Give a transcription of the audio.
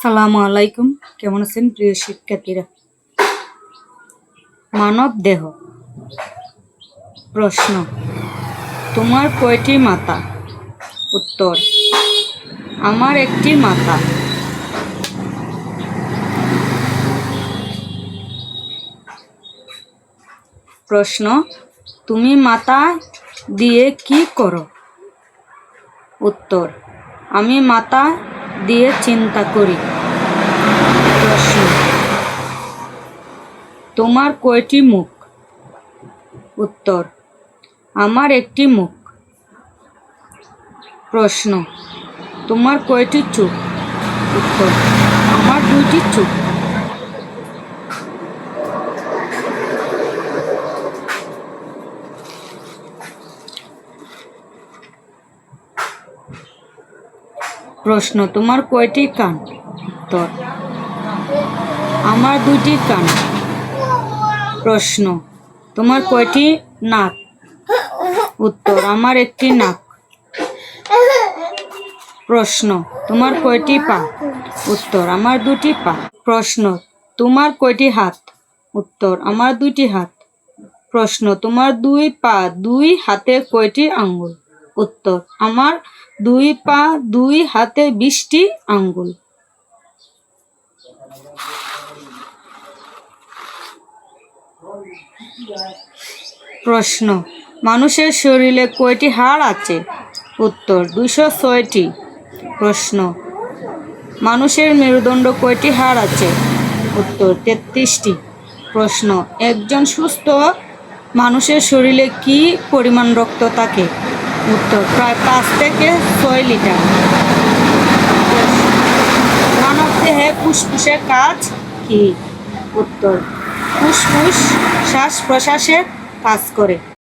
আসসালামু আলাইকুম। কেমন আছেন প্রিয় শিক্ষার্থীরা? মানব দেহ। প্রশ্ন: তোমার কয়টি মাথা? উত্তর: আমার একটি মাথা। প্রশ্ন: তুমি মাথা দিয়ে কি করো? উত্তর: আমি মাথা দিয়ে চিন্তা করি। প্রশ্ন: তোমার কয়টি মুখ? উত্তর: আমার একটি মুখ। প্রশ্ন: তোমার কয়টি চোখ? উত্তর: আমার দুইটি চোখ। প্রশ্ন: তোমার কয়টি কান? উত্তর: আমার দুইটি কান। প্রশ্ন: তোমার কয়টি নাক? উত্তর: আমার একটি নাক। প্রশ্ন: তোমার কয়টি পা? উত্তর: আমার দুটি পা। প্রশ্ন: তোমার কয়টি হাত? উত্তর: আমার দুইটি হাত। প্রশ্ন: তোমার দুই পা দুই হাতে কয়টি আঙ্গুল? উত্তর: আমার দুই পা দুই হাতে 20টি আঙ্গুল। প্রশ্ন: মানুষের শরীরে কয়টি হাড় আছে? উত্তর: 206টি। প্রশ্ন: মানুষের মেরুদণ্ড কয়টি হাড় আছে? উত্তর: 33টি। প্রশ্ন: একজন সুস্থ মানুষের শরীরে কি পরিমাণ রক্ত থাকে? উত্তর: প্রায় 5 থেকে 6 লিটার। মানব দেহে ফুসফুসের কাজ কি? উত্তর: ফুসফুস শ্বাস প্রশ্বাসের কাজ করে।